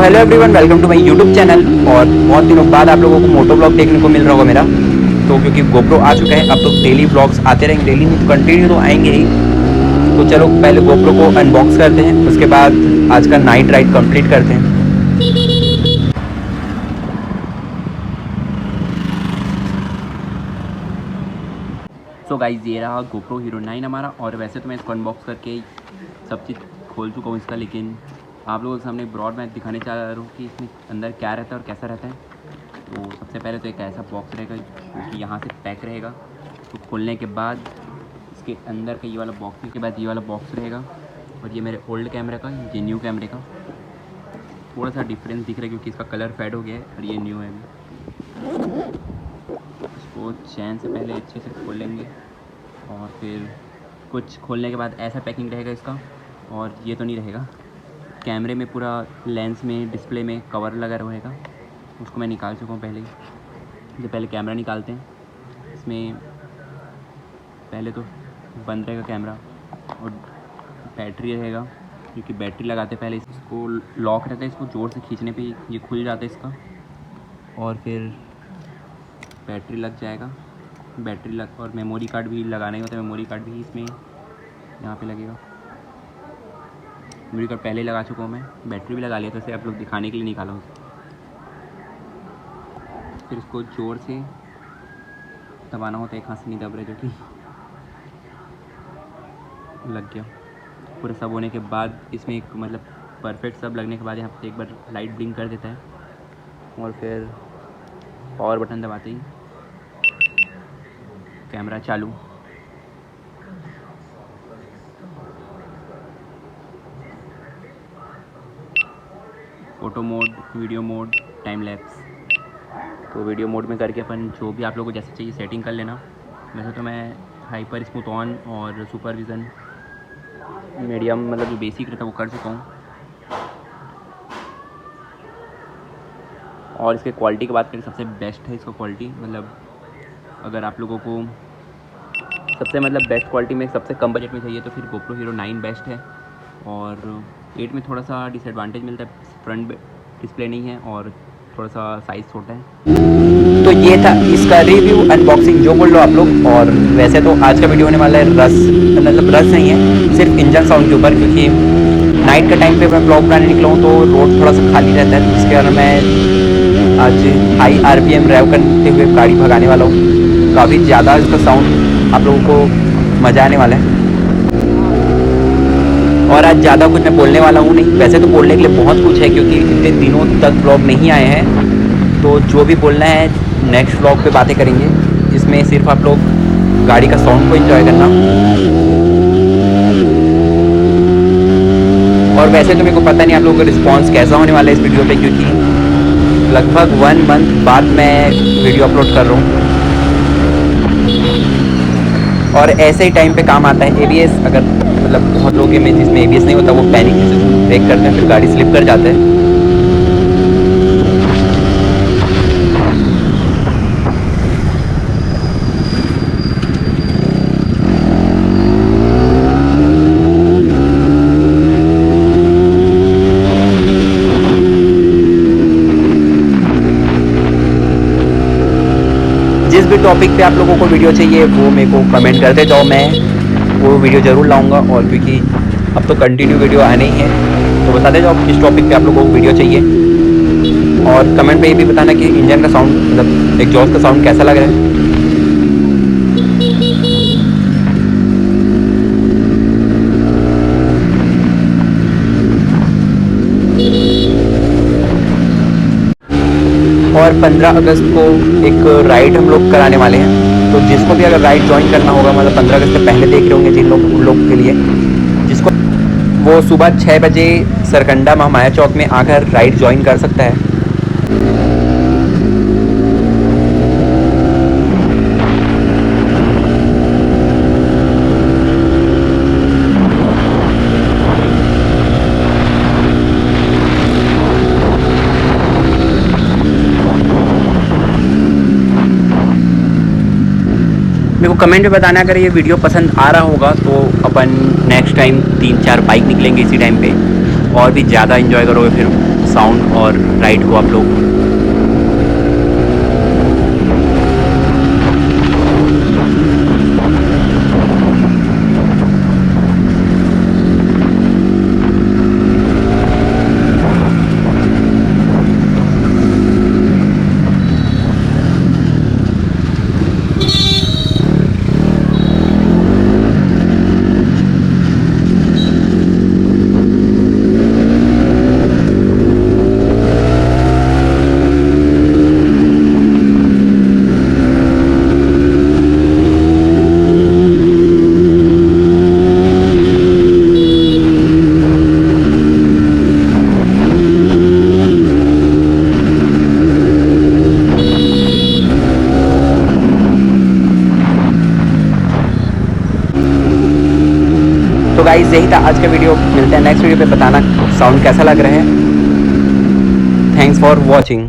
Hello everyone, welcome to my YouTube channel. और बहुत दिनों बाद आप लोगों को मोटो ब्लॉग देखने को मिल रहा होगा मेरा। तो क्योंकि गोप्रो आ चुका है, अब तो डेली ब्लॉग्स आते रहेंगे, डेली कंटिन्यू तो आएंगे ही। तो चलो पहले गोप्रो को अनबॉक्स करते हैं, उसके बाद आज का नाइट राइड कंप्लीट करते हैं। सो गाइस, ये रहा गोप्रो हीरो 9 हमारा। और वैसे तो मैं इसको अनबॉक्स करके सब चीज़ खोल चुका हूँ इसका, लेकिन आप लोगों के सामने ब्रॉड मैं दिखाने चाह रहा हूँ कि इसमें अंदर क्या रहता है और कैसा रहता है। तो सबसे पहले तो एक ऐसा बॉक्स रहेगा जो कि यहाँ से पैक रहेगा। तो खोलने के बाद इसके अंदर का ये वाला बॉक्स के बाद ये वाला बॉक्स रहेगा। और ये मेरे ओल्ड कैमरे का, ये न्यू कैमरे का थोड़ा सा डिफरेंस दिख रहा है क्योंकि इसका कलर फेड हो गया है और ये न्यू है अभी। इसको चैन से पहले अच्छे से खोल लेंगे और फिर कुछ खोलने के बाद ऐसा पैकिंग रहेगा इसका। और ये तो नहीं रहेगा, कैमरे में पूरा लेंस में डिस्प्ले में कवर लगा रहेगा, उसको मैं निकाल चुका हूँ पहले ही। जो पहले कैमरा निकालते हैं, इसमें पहले तो बंद रहेगा कैमरा और बैटरी रहेगा, क्योंकि बैटरी लगाते पहले इसको लॉक रहता है, इसको ज़ोर से खींचने पे ये खुल जाता है इसका। और फिर बैटरी लग जाएगा, बैटरी लग और मेमोरी कार्ड भी लगाना ही होता है। मेमोरी कार्ड भी इसमें यहाँ पे लगेगा। मेमोरी कार्ड पहले ही लगा चुका हूँ मैं, बैटरी भी लगा लिया था, इसे आप लोग दिखाने के लिए निकाला उसे। फिर इसको ज़ोर से दबाना होता है, एक हाथ से नहीं दब रहे जो कि लग गया। पूरा सब होने के बाद इसमें एक मतलब परफेक्ट सब लगने के बाद यहाँ पे एक बार लाइट ब्लिंक कर देता है और फिर पावर बटन दबाते ही कैमरा चालू। Photo mode, video mode, time lapse. तो वीडियो मोड में करके अपन जो भी आप लोगों को जैसे चाहिए सेटिंग कर लेना। वैसे तो मैं हाइपर स्मूथ ऑन और सुपरविज़न मीडियम मतलब जो बेसिक रहता है वो कर चुका हूँ। और इसके क्वालिटी की बात करें, सबसे बेस्ट है इसका क्वालिटी। मतलब अगर आप लोगों को सबसे मतलब बेस्ट क्वालिटी में सबसे कम बजट में चाहिए तो फिर गोप्रो हीरो 9 बेस्ट है। और 8 में थोड़ा सा डिसएडवांटेज मिलता है, फ्रंट डिस्प्ले नहीं है और थोड़ा सा साइज़ छोटा है। तो ये था इसका रिव्यू अनबॉक्सिंग, जो बोल लो आप लोग। और वैसे तो आज का वीडियो होने वाला है मतलब रस नहीं है, सिर्फ इंजन साउंड के ऊपर, क्योंकि नाइट का टाइम पे मैं ब्लॉग बनाने निकला हूँ तो रोड थोड़ा सा खाली रहता है, जिसके कारण मैं आज हाई RPM ड्राइव करते हुए गाड़ी भगाने वाला हूँ। काफ़ी ज़्यादा इसका साउंड आप लोगों को मज़ा आने वाला है। और आज ज़्यादा कुछ मैं बोलने वाला हूँ नहीं, वैसे तो बोलने के लिए बहुत कुछ है क्योंकि इतने दिनों तक ब्लॉग नहीं आए हैं। तो जो भी बोलना है नेक्स्ट ब्लॉग पे बातें करेंगे, जिसमें सिर्फ आप लोग गाड़ी का साउंड को एंजॉय करना। और वैसे तो मेरे को पता नहीं आप लोगों का रिस्पांस कैसा होने वाला है इस वीडियो पे, क्योंकि लगभग 1 मंथ बाद मैं वीडियो अपलोड कर रहा हूँ। और ऐसे ही टाइम पे काम आता है ABS। अगर मतलब बहुत लोगों के में जिसमें ABS नहीं होता वो पैनिक ब्रेक करते हैं, फिर गाड़ी स्लिप कर जाते हैं। जिस भी टॉपिक पे आप लोगों को वीडियो चाहिए वो मेरे को कमेंट करते जाओ, मैं वो वीडियो ज़रूर लाऊंगा। और क्योंकि अब तो कंटिन्यू वीडियो आने ही है, तो बताते जाओ किस टॉपिक पे आप लोगों को वीडियो चाहिए। और कमेंट पे ये भी बताना कि इंजन का साउंड मतलब एग्जॉस्ट का साउंड कैसा लग रहा है। और 15 अगस्त को एक राइड हम लोग कराने वाले हैं। तो जिसको भी अगर राइड ज्वाइन करना होगा, मतलब 15 अगस्त से पहले देख रहे होंगे जिन लोग, उन लोग के लिए जिसको, वो सुबह 6 बजे सरकंडा महामाया चौक में आकर राइड ज्वाइन कर सकता है। मेरे को कमेंट में बताना अगर ये वीडियो पसंद आ रहा होगा, तो अपन नेक्स्ट टाइम 3-4 बाइक निकलेंगे इसी टाइम पे और भी ज़्यादा इन्जॉय करोगे फिर साउंड और राइड को आप लोग। तो गाइस यही था आज का वीडियो, मिलते हैं नेक्स्ट वीडियो पे। बताना साउंड कैसा लग रहा है। Thanks for watching.